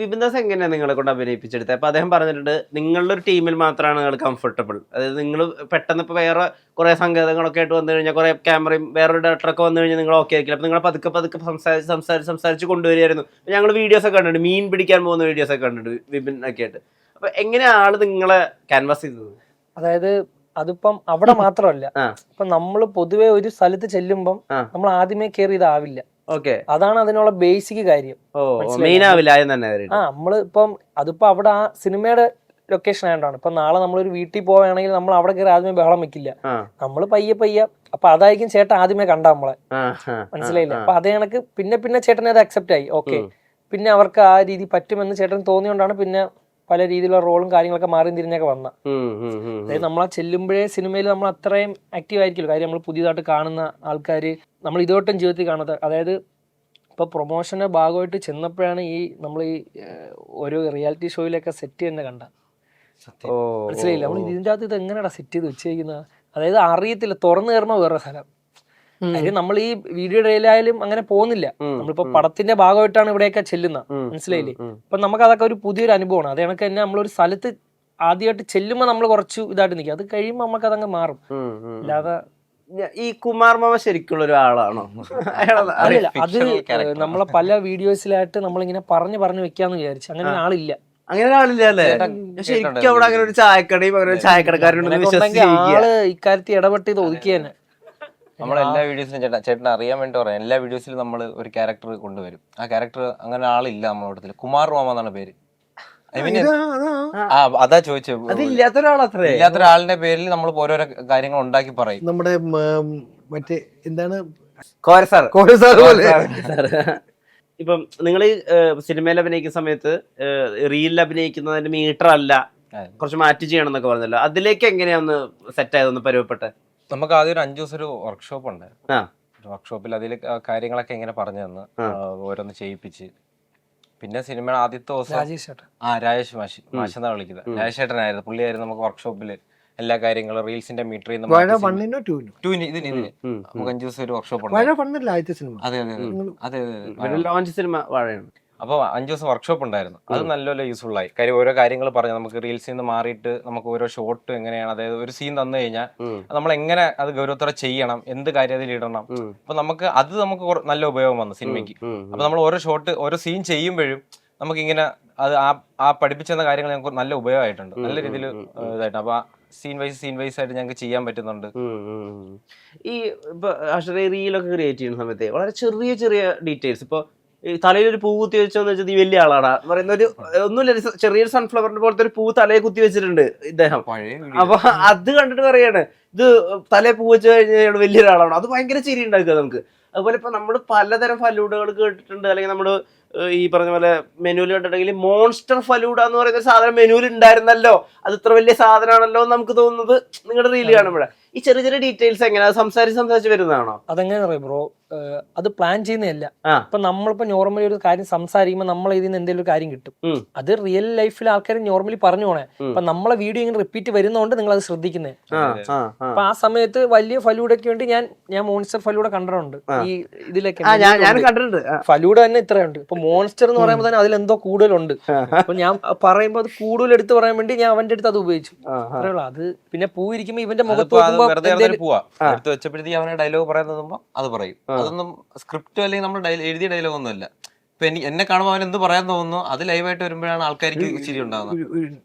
വിപിൻ ദാസ് എങ്ങനെയാണ് നിങ്ങളെ കൊണ്ട് അഭിനയിപ്പിച്ചെടുത്തത്? അപ്പൊ അദ്ദേഹം പറഞ്ഞിട്ടുണ്ട് നിങ്ങളുടെ ഒരു ടീമിൽ മാത്രമാണ് നിങ്ങൾ കംഫർട്ടബിൾ. അതായത് നിങ്ങൾ പെട്ടെന്ന് ഇപ്പൊ വേറെ കുറെ സങ്കേതങ്ങളൊക്കെ ആയിട്ട് വന്നു കഴിഞ്ഞാൽ കുറെ ക്യാമറയും വേറൊരു ഡയറക്ടറൊക്കെ വന്നു കഴിഞ്ഞാൽ നിങ്ങൾ ഓക്കെ ആയിരിക്കില്ല. അപ്പൊ നിങ്ങൾ പതുക്കെ സംസാരിച്ച് കൊണ്ടുവരികയായിരുന്നു. ഞങ്ങൾ വീഡിയോസ് ഒക്കെ കണ്ടിട്ടുണ്ട്, മീൻ പിടിക്കാൻ പോകുന്ന വീഡിയോസ് ഒക്കെ കണ്ടിട്ടുണ്ട് വിപിൻ ഒക്കെ ആയിട്ട്. അപ്പൊ എങ്ങനെയാണ് ആള് നിങ്ങളെ ക്യാൻവാസ് ചെയ്തത്? അതായത് അതിപ്പം അവിടെ മാത്രമല്ല, ഇപ്പൊ നമ്മള് പൊതുവെ ഒരു സ്ഥലത്ത് ചെല്ലുമ്പം നമ്മൾ ആദ്യമേ കയറി ഇതാവില്ല. അതാണ് അതിനുള്ള ബേസിക് കാര്യം. നമ്മള് ഇപ്പം അതിപ്പോ അവിടെ ആ സിനിമയുടെ ലൊക്കേഷൻ ആയതുകൊണ്ടാണ്. ഇപ്പൊ നാളെ നമ്മളൊരു വീട്ടിൽ പോവുകയാണെങ്കിൽ നമ്മൾ അവിടെ കയറി ആദ്യമേ ബഹളം വെക്കില്ല. നമ്മള് പയ്യെ അപ്പൊ അതായിരിക്കും ചേട്ടൻ ആദ്യമേ കണ്ട നമ്മളെ, മനസ്സിലായില്ല. അപ്പൊ അതേ കണക്ക് പിന്നെ ചേട്ടനെ അത് അക്സെപ്റ്റ് ആയി. ഓക്കെ, പിന്നെ അവർക്ക് ആ രീതി പറ്റുമെന്ന് ചേട്ടൻ തോന്നിയോണ്ടാണ് പിന്നെ പല രീതിയിലുള്ള റോളും കാര്യങ്ങളൊക്കെ മാറി തിരിഞ്ഞൊക്കെ വന്ന. അതായത് നമ്മളാ ചെല്ലുമ്പോഴേ സിനിമയിൽ നമ്മൾ അത്രയും ആക്റ്റീവ് ആയിരിക്കുമല്ലോ. കാര്യം നമ്മൾ പുതിയതായിട്ട് കാണുന്ന ആൾക്കാര് നമ്മൾ ഇതോട്ടും ജീവിതത്തിൽ കാണാത്ത, അതായത് ഇപ്പൊ പ്രൊമോഷന്റെ ഭാഗമായിട്ട് ചെന്നപ്പോഴാണ് നമ്മൾ ഈ ഓരോ റിയാലിറ്റി ഷോയിലൊക്കെ സെറ്റ് തന്നെ കണ്ട. മനസ്സിലായില്ല, നമ്മൾ ഇതിൻ്റെ അകത്ത് ഇത് എങ്ങനെയാ സെറ്റ് ചെയ്ത് വെച്ചേക്കുന്നത്. അതായത് അറിയത്തില്ല, തുറന്നു കയറുമ്പോൾ വേറെ സ്ഥലം. കാര്യം നമ്മൾ ഈ വീഡിയോ ഇടയിലായാലും അങ്ങനെ പോകുന്നില്ല. നമ്മളിപ്പോ പടത്തിന്റെ ഭാഗമായിട്ടാണ് ഇവിടെയൊക്കെ ചെല്ലുന്നത്, മനസ്സിലായില്ലേ. അപ്പൊ നമുക്ക് അതൊക്കെ ഒരു പുതിയൊരു അനുഭവമാണ്. അത് കണക്ക് തന്നെ നമ്മളൊരു സ്ഥലത്ത് ആദ്യമായിട്ട് ചെല്ലുമ്പോൾ നമ്മൾ കുറച്ച് ഇതായിട്ട് നിൽക്കും. അത് കഴിയുമ്പോൾ നമുക്ക് അതങ്ങ് മാറും. അല്ലാതെ ഈ കുമാർ മാമ ശരിക്കുള്ള ഒരാളാണോ? അല്ല, അത് നമ്മളെ പല വീഡിയോസിലായിട്ട് നമ്മളിങ്ങനെ പറഞ്ഞു വെക്കാന്ന് വിചാരിച്ചു. അങ്ങനെ ആളില്ല. അങ്ങനെ ആളില്ല അല്ലേ? ശരിക്കും അവിടെ അങ്ങനെ ഒരു ചായക്കടയും അങ്ങനെ ഒരു ചായക്കടക്കാരുണ്ടെങ്കിൽ ആള് ഇക്കാര്യത്തിൽ ഇടപെട്ട് ഇത് ഒതുക്കിയെന്നെ. നമ്മളെല്ലാ വീഡിയോസിലും ചേട്ടൻ അറിയാൻ വേണ്ടി പറയാം, എല്ലാ വീഡിയോസിലും നമ്മൾ ഒരു ക്യാരക്ടർ കൊണ്ടുവരും. ആ ക്യാരക്ടർ അങ്ങനെ ആളില്ല നമ്മുടെ കൂട്ടത്തില്. കുമാർ മാമ എന്നാണ് പേര്. അതാ ചോദിച്ചത്, ഇല്ലാത്തൊരാളിന്റെ പേരിൽ നമ്മൾ ഓരോരോ കാര്യങ്ങൾ ഉണ്ടാക്കി പറയും. നമ്മുടെ മറ്റേ എന്താണ് ഇപ്പം നിങ്ങൾ സിനിമയിൽ അഭിനയിക്കുന്ന സമയത്ത് റീലിൽ അഭിനയിക്കുന്നതിന്റെ മീറ്റർ അല്ല, കുറച്ച് മാറ്റി ചെയ്യണം എന്നൊക്കെ പറഞ്ഞല്ലോ. അതിലേക്ക് എങ്ങനെയാന്ന് സെറ്റ് ആയതൊന്ന് പരുവപ്പെട്ടെ? നമുക്ക് ആദ്യം ഒരു 5 ദിവസം ഒരു വർക്ക്ഷോപ്പ് ഉണ്ടായിരുന്നു. വർക്ക്ഷോപ്പിൽ അതിൽ കാര്യങ്ങളൊക്കെ ഇങ്ങനെ പറഞ്ഞു തന്ന് ഓരോന്ന് ചെയ്യിപ്പിച്ച്, പിന്നെ സിനിമയുടെ ആദ്യത്തെ ദിവസം രാജേഷ് മാഷെന്നാ വിളിക്കുന്നത്. രാജേഷ് ചേട്ടനായിരുന്നു, പുള്ളിയായിരുന്നു നമുക്ക് വർക്ക്ഷോപ്പിൽ എല്ലാ കാര്യങ്ങളും റീൽസിന്റെ മീറ്റർ നമുക്ക് 5 ദിവസം ഒരു വർക്ക്ഷോപ്പ് അപ്പോൾ 5 ദിവസം വർക്ക്ഷോപ്പ് ഉണ്ടായിരുന്നു. അത് നല്ലപോലെ യൂസ്ഫുൾ ആയി. കാര്യം ഓരോ കാര്യങ്ങൾ പറഞ്ഞു നമുക്ക് റീൽസിൽ നിന്ന് മാറിയിട്ട് നമുക്ക് ഓരോ ഷോട്ട് എങ്ങനെയാണ്, അതായത് ഒരു സീൻ തന്നു കഴിഞ്ഞാൽ നമ്മൾ എങ്ങനെ അത് ഗൗരവത്തോടെ ചെയ്യണം, എന്ത് കാര്യം അതിൽ ഇടണം. അപ്പൊ നമുക്ക് നല്ല ഉപയോഗം വന്നു സിനിമയ്ക്ക്. അപ്പൊ നമ്മൾ ഓരോ ഷോട്ട് ഓരോ സീൻ ചെയ്യുമ്പോഴും നമുക്കിങ്ങനെ അത് ആ പഠിപ്പിച്ചെന്ന കാര്യങ്ങൾ ഞങ്ങൾക്ക് നല്ല ഉപയോഗമായിട്ടുണ്ട്, നല്ല രീതിയിൽ ഇതായിട്ട്. അപ്പൊ സീൻ വൈസ് ആയിട്ട് ഞങ്ങൾക്ക് ചെയ്യാൻ പറ്റുന്നുണ്ട്. ഈ റീലൊക്കെ ക്രിയേറ്റ് ചെയ്യുന്ന സമയത്ത് വളരെ ചെറിയ ചെറിയ ഡീറ്റെയിൽസ്, ഇപ്പൊ തലയിൽ ഒരു പൂ കുത്തി വെച്ചോന്ന് വെച്ചാൽ ഈ വലിയ ആളാണ് പറയുന്ന ഒരു ഒന്നുമില്ല, ചെറിയൊരു സൺഫ്ലവറിന്റെ പോലത്തെ ഒരു പൂ തലയെ കുത്തി വെച്ചിട്ടുണ്ട് ഇദ്ദേഹം. അപ്പൊ അത് കണ്ടിട്ട് പറയാണ് ഇത് തലയെ പൂ വെച്ച് കഴിഞ്ഞാൽ വലിയൊരാളാണ്. അത് ഭയങ്കര ചിരി ഉണ്ടാക്കുക നമുക്ക്. അതുപോലെ ഇപ്പൊ നമ്മൾ പലതരം ഫലൂഡകൾ കേട്ടിട്ടുണ്ട്, അല്ലെങ്കിൽ നമ്മൾ ഈ പറഞ്ഞ പോലെ മെനുവിൽ കണ്ടിട്ടുണ്ടെങ്കിൽ മോൺസ്റ്റർ ഫലൂഡ എന്ന് പറയുന്ന സാധനം മെനുവിൽ ഉണ്ടായിരുന്നല്ലോ, അത് ഇത്ര വലിയ സാധനമാണല്ലോ എന്ന് നമുക്ക് തോന്നുന്നത് നിങ്ങളുടെ റീല് കാണുമ്പോഴേ. ഈ ചെറിയ ചെറിയ ഡീറ്റെയിൽസ് എങ്ങനെ സംസാരിച്ച് വരുന്നതാണോ? അതെങ്ങനെ അറിയാം ബ്രോ, അത് പ്ലാൻ ചെയ്യുന്നതല്ല. ഇപ്പൊ നമ്മളിപ്പോ നോർമലി ഒരു കാര്യം സംസാരിക്കുമ്പോൾ നമ്മൾ ഇതിൽ നിന്ന് എന്തെങ്കിലും ഒരു കാര്യം കിട്ടും. അത് റിയൽ ലൈഫിൽ ആൾക്കാർ നോർമലി പറഞ്ഞു പോണേ. അപ്പൊ നമ്മളെ വീഡിയോ ഇങ്ങനെ റിപ്പീറ്റ് വരുന്നതുകൊണ്ട് നിങ്ങൾ അത് ശ്രദ്ധിക്കുന്നത്. അപ്പൊ ആ സമയത്ത് വലിയ ഫലൂഡയ്ക്ക് വേണ്ടി ഞാൻ മോൺസ്റ്റർ ഫലൂഡ കണ്ടിട്ടുണ്ട്. ഈ ഇതിലൊക്കെ ഫലൂഡ തന്നെ ഇത്രയുണ്ട്. ഇപ്പൊ മോൺസ്റ്റർ എന്ന് പറയുമ്പോൾ തന്നെ അതിലെന്തോ കൂടുതലുണ്ട്. അപ്പൊ ഞാൻ പറയുമ്പോ അത് കൂടുതൽ എടുത്ത് പറയാൻ വേണ്ടി ഞാൻ അവന്റെ അടുത്ത് അത് ഉപയോഗിച്ചു. അത് പിന്നെ പൂ ഇരിക്കുമ്പോ ഇവന്റെ മുഖത്ത് എടുത്ത് വെച്ചപ്പോഴത്തേക്ക് അവനെ ഡയലോഗ് പറയുന്നത് അത് പറയും. അതൊന്നും സ്ക്രിപ്റ്റ് അല്ലെങ്കിൽ നമ്മൾ എഴുതിയ ഡയലോഗ് ഒന്നും അല്ല. ഇപ്പൊ എന്നെ കാണുമ്പോൾ അവൻ എന്ത് പറയാൻ തോന്നുന്നു അത് ലൈവായിട്ട് വരുമ്പോഴാണ് ആൾക്കാർക്ക് ചിരി ഉണ്ടാകുന്നത്.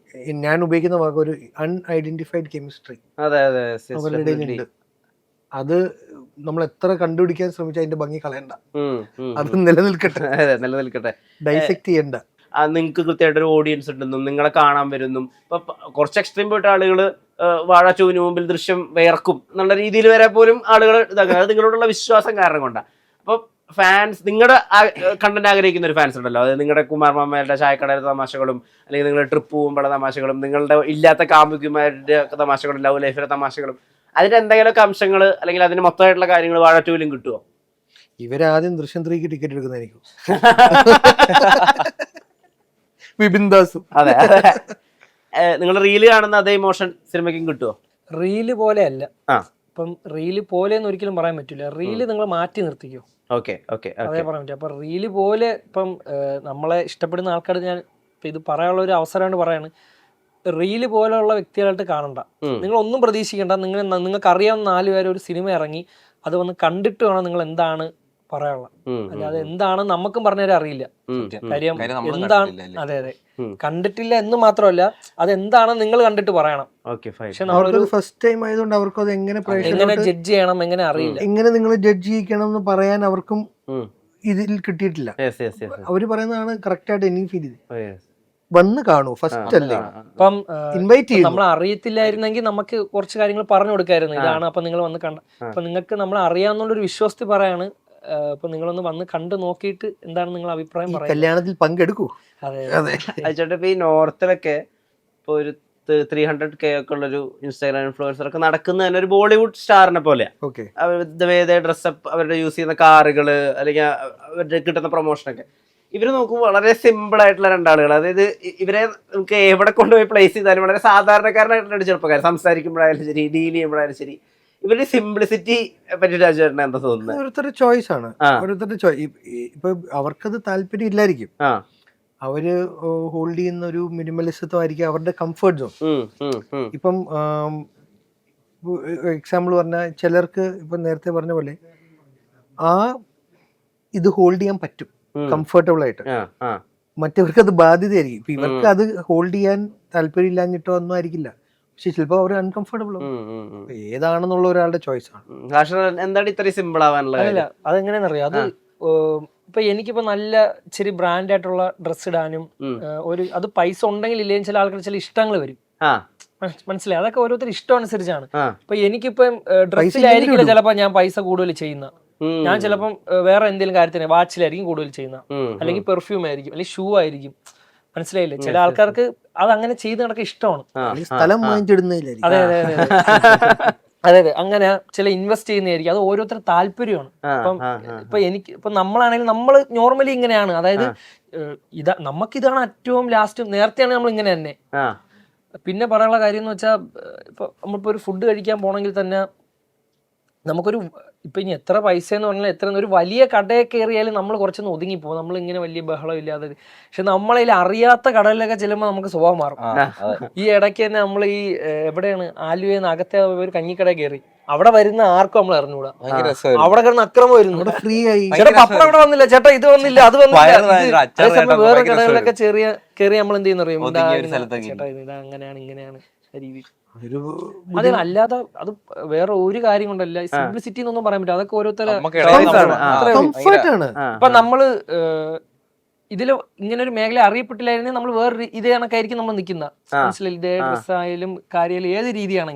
ഞാൻ ഉപയോഗിക്കുന്ന വാക്ക് ഒരു അൺഐഡന്റിഫൈഡ് കെമിസ്ട്രി അത് നമ്മൾ എത്ര കണ്ടുപിടിക്കാൻ ശ്രമിച്ചാൽ അതിന്റെ ഭംഗി കളയണ്ട, അത് നിലനിൽക്കട്ടെ, ഡൈസെക്ട് ചെയ്യണ്ട. നിങ്ങൾക്ക് കൃത്യമായിട്ട് ഒരു ഓഡിയൻസ് ഉണ്ടെന്നും നിങ്ങളെ കാണാൻ വരുന്നു. ഇപ്പൊ കുറച്ച് എക്സ്ട്രീം പോയിട്ട് ആളുകൾ വാഴ 2 മുമ്പിൽ ദൃശ്യം വേർക്കും എന്നുള്ള രീതിയിൽ വരെ പോലും ആളുകൾ ഇതാക്കുക. അത് നിങ്ങളോടുള്ള വിശ്വാസം കാരണം കൊണ്ടാണ്. അപ്പൊ ഫാൻസ്, നിങ്ങളുടെ കണ്ടന്റ് ആഗ്രഹിക്കുന്ന ഒരു ഫാൻസ് ഉണ്ടല്ലോ, അതായത് നിങ്ങളുടെ കുമാർ മാമയുടെ ചായക്കടയുടെ തമാശകളും, അല്ലെങ്കിൽ നിങ്ങളുടെ ട്രിപ്പ് പോകുമ്പോഴുള്ള തമാശകളും, നിങ്ങളുടെ ഇല്ലാത്ത കാമുകിമാരുടെ തമാശകളും, ലവ് ലൈഫിലെ തമാശകളും, അതിന്റെ എന്തെങ്കിലുമൊക്കെ അംശങ്ങൾ അല്ലെങ്കിൽ അതിന് മൊത്തമായിട്ടുള്ള കാര്യങ്ങൾ വാഴ 2 കിട്ടുമോ? ഇവരാദ്യം ദൃശ്യം 3 ടിക്കറ്റ് എടുക്കുന്നതായിരിക്കും. വിപിൻ ദാസും. അതെ, നിങ്ങൾ റീല് കാണുന്ന അതേ ഇമോഷൻ സിനിമയ്ക്കും കിട്ടുമോ? റീല് പോലെ അല്ല. ഇപ്പം റീല് പോലെ ഒരിക്കലും പറയാൻ പറ്റില്ല. റീല് നിങ്ങൾ മാറ്റി നിർത്തിക്കോ. ഓക്കെ ഓക്കെ അതേ പറയാൻ പറ്റും. അപ്പൊ റീല് പോലെ ഇപ്പം നമ്മളെ ഇഷ്ടപ്പെടുന്ന ആൾക്കാർ, ഞാൻ ഇപ്പൊ ഇത് പറയാനുള്ള ഒരു അവസരമാണ് പറയാണ്, റീല് പോലെയുള്ള വ്യക്തികളായിട്ട് കാണണ്ട. നിങ്ങൾ ഒന്നും പ്രതീക്ഷിക്കേണ്ട. നിങ്ങൾക്ക് അറിയാവുന്ന 4 പേര് ഒരു സിനിമ ഇറങ്ങി അത് വന്ന് കണ്ടിട്ട് വേണം നിങ്ങൾ എന്താണ് പറയാനുള്ളത്. അല്ലാതെ എന്താണ് നമുക്കും പറഞ്ഞുതരാൻ അറിയില്ല. കാര്യം എന്താണ്, അതെ അതെ, കണ്ടിട്ടില്ല എന്ന് മാത്രമല്ല അതെന്താണ് നിങ്ങൾ കണ്ടിട്ട് പറയണം. പക്ഷെ നമ്മളൊരു ഫസ്റ്റ് ടൈം ആയതുകൊണ്ട് അവർക്കും അത് എങ്ങനെ ജഡ്ജ് ചെയ്യണം എങ്ങനെ അറിയില്ല. എങ്ങനെ നിങ്ങൾ ജഡ്ജ് ചെയ്യിക്കണം എന്ന് പറയാൻ അവർക്കും ഇതിൽ കിട്ടിയിട്ടില്ല. അവര് പറയുന്നതാണ് കറക്റ്റ് ആയിട്ട് എനിക്ക് ഫീൽ ചെയ്ത്. വന്ന് കാണൂ, ഫസ്റ്റ് അല്ലേ, ഇപ്പം ഇൻവൈറ്റ് ചെയ്യും. നമ്മൾ അറിയത്തില്ലായിരുന്നെങ്കിൽ നമുക്ക് കുറച്ച് കാര്യങ്ങൾ പറഞ്ഞു കൊടുക്കായിരുന്നു, ഇതാണ് അപ്പൊ നിങ്ങൾ വന്ന് കണ്ട. അപ്പൊ നിങ്ങൾക്ക് നമ്മൾ അറിയാവുന്നുള്ളൊരു വിശ്വാസത്തിൽ പറയാണ്, അപ്പൊ നിങ്ങളൊന്ന് വന്ന് കണ്ട് നോക്കിയിട്ട് എന്താണ് നിങ്ങൾ അഭിപ്രായം പറയാം. കല്യാണത്തിൽ പങ്കെടുക്കൂ. അതെ ചേട്ടാ, ഇപ്പൊ ഈ നോർത്തിലൊക്കെ ഇപ്പൊ ഒരു 300K ഒക്കെ ഉള്ളൊരു ഇൻസ്റ്റാഗ്രാം ഇൻഫ്ലുവൻസർ ഒക്കെ നടക്കുന്ന തന്നെ ഒരു ബോളിവുഡ് സ്റ്റാറിനെ പോലെയാ. ഡ്രസ്സപ്പ്, അവരുടെ യൂസ് ചെയ്യുന്ന കാറുകള്, അല്ലെങ്കിൽ അവരുടെ കിട്ടുന്ന പ്രൊമോഷനൊക്കെ. ഇവര് നോക്കുമ്പോൾ വളരെ സിമ്പിൾ ആയിട്ടുള്ള രണ്ടാളുകൾ. അതായത് ഇവരെ നമുക്ക് എവിടെ കൊണ്ടുപോയി പ്ലേസ് ചെയ്താലും വളരെ സാധാരണക്കാരനായിട്ടുള്ള ചെറുപ്പക്കാർ, സംസാരിക്കുമ്പോഴായാലും ശരി, ഡീൽ ചെയ്യുമ്പോഴായാലും ശരി, ഇവരുടെ സിംപ്ലിസിറ്റി പറ്റി രാജേട്ടന് എന്താ തോന്നുന്നത്? ഓരോരുത്തരുടെ ചോയ്സ് ആണ്. ഓരോരുത്തരുടെ ഇപ്പൊ അവർക്കത് താല്പര്യം ഇല്ലായിരിക്കും. അവര് ഹോൾഡ് ചെയ്യുന്ന ഒരു മിനിമലിസത്തോ ആയിരിക്കും അവരുടെ കംഫർട്ട് സോൺ. ഇപ്പം എക്സാമ്പിൾ പറഞ്ഞാൽ ചിലർക്ക് ഇപ്പൊ നേരത്തെ പറഞ്ഞ പോലെ ആ ഇത് ഹോൾഡ് ചെയ്യാൻ പറ്റും കംഫർട്ടബിൾ ആയിട്ട്, മറ്റവർക്ക് അത് ബാധ്യതയായിരിക്കും. ഇപ്പൊ ഇവർക്ക് അത് ഹോൾഡ് ചെയ്യാൻ താല്പര്യം ഇല്ലാഞ്ഞിട്ടോ ഒന്നും ആയിരിക്കില്ല, പക്ഷെ ചിലപ്പോ അവർ അൺകംഫർട്ടബിൾ ആവും. ഏതാണെന്നുള്ള ഒരാളുടെ ചോയ്സ് ആണ്. എന്താണ് ഇത്രയും സിമ്പിൾ ആവാനുള്ള? അല്ല, അതെങ്ങനെയാണെന്നറിയാം, അത് ഇപ്പൊ എനിക്കിപ്പോ നല്ല ഇച്ചിരി ബ്രാൻഡ് ആയിട്ടുള്ള ഡ്രസ്സ് ഇടാനും ഒരു അത് പൈസ ഉണ്ടെങ്കിൽ ഇല്ലെങ്കിൽ ചില ആൾക്കാർ ചില ഇഷ്ടങ്ങൾ വരും, മനസ്സിലായി? അതൊക്കെ ഓരോരുത്തർ ഇഷ്ടം അനുസരിച്ചാണ്. ഇപ്പൊ എനിക്കിപ്പം ഡ്രസ്സിലായിരിക്കില്ല ചിലപ്പോ ഞാൻ പൈസ കൂടുതൽ ചെയ്യുന്ന, ഞാൻ ചിലപ്പം വേറെ എന്തെങ്കിലും കാര്യത്തിന് വാച്ചിലായിരിക്കും കൂടുതൽ ചെയ്യുന്ന, അല്ലെങ്കിൽ പെർഫ്യൂം ആയിരിക്കും, അല്ലെങ്കിൽ ഷൂ ആയിരിക്കും, മനസ്സിലായില്ലേ? ചില ആൾക്കാർക്ക് അത് അങ്ങനെ ചെയ്ത് നടക്കാൻ ഇഷ്ടമാണ്. അതെ അതെ അതെ അതെ അതെ, അങ്ങനെ ചില ഇൻവെസ്റ്റ് ചെയ്യുന്നതായിരിക്കും. അത് ഓരോരുത്തരുടെ താല്പര്യമാണ്. ഇപ്പൊ എനിക്ക് ഇപ്പൊ നമ്മളാണെങ്കിലും നമ്മൾ നോർമലി ഇങ്ങനെയാണ്, അതായത് നമുക്കിതാണ് ഏറ്റവും ലാസ്റ്റ്. നേരത്തെയാണ് നമ്മൾ ഇങ്ങനെ തന്നെ. പിന്നെ പറയാനുള്ള കാര്യം എന്ന് വെച്ചാൽ, ഇപ്പൊ നമ്മളിപ്പോ ഒരു ഫുഡ് കഴിക്കാൻ പോണെങ്കിൽ തന്നെ നമുക്കൊരു ഇപ്പൊ ഇനി എത്ര പൈസ എന്ന് പറഞ്ഞാൽ എത്ര, ഒരു വലിയ കടയിൽ കയറിയാലും നമ്മൾ കുറച്ചൊന്ന് ഒതുങ്ങിപ്പോകും, നമ്മൾ ഇങ്ങനെ വലിയ ബഹളം ഇല്ലാതെ. പക്ഷെ നമ്മളതിൽ അറിയാത്ത കടലിലൊക്കെ ചെല്ലുമ്പോൾ നമുക്ക് സ്വഭാവം മാറും. ഈ ഇടയ്ക്ക് തന്നെ നമ്മൾ ഈ എവിടെയാണ് ആലുവയിൽ അകത്തെ ഒരു കഞ്ഞിക്കട കയറി, അവിടെ വരുന്ന ആർക്കും നമ്മൾ അറിഞ്ഞുകൂടാ, അവിടെ കിടന്ന് അക്രമം വരുന്നു. ഫ്രീ ആയി, ചേട്ടാ പപ്പടം ഇവിടെ വന്നില്ല, ചേട്ടാ ഇത് വന്നില്ല, അത് വന്നില്ല. അതേസമയം വേറെ കടകളിലൊക്കെ കയറി നമ്മൾ എന്ത് ചെയ്യുന്ന അറിയാം, ചേട്ടാ ഇതാ അങ്ങനെയാണ് ഇങ്ങനെയാണ് രീതി. അതെ, അല്ലാതെ അത് വേറെ ഒരു കാര്യം കൊണ്ടല്ല. സിംപ്ലിസിറ്റി എന്നൊന്നും പറയാൻ പറ്റില്ല, അതൊക്കെ ഓരോരുത്തരുടെ. ഇപ്പൊ നമ്മള് ഇതില് ഇങ്ങനെ ഒരു മേഖല അറിയപ്പെട്ടില്ലായിരുന്നെങ്കിൽ നമ്മൾ വേറെ ഇതേ കണക്കായിരിക്കും നമ്മൾ നിൽക്കുന്ന, മനസ്സിലായി? ഇതേ ഡ്രസ് ആയാലും കാര്യമായാലും ഏത് രീതിയാണെങ്കിലും.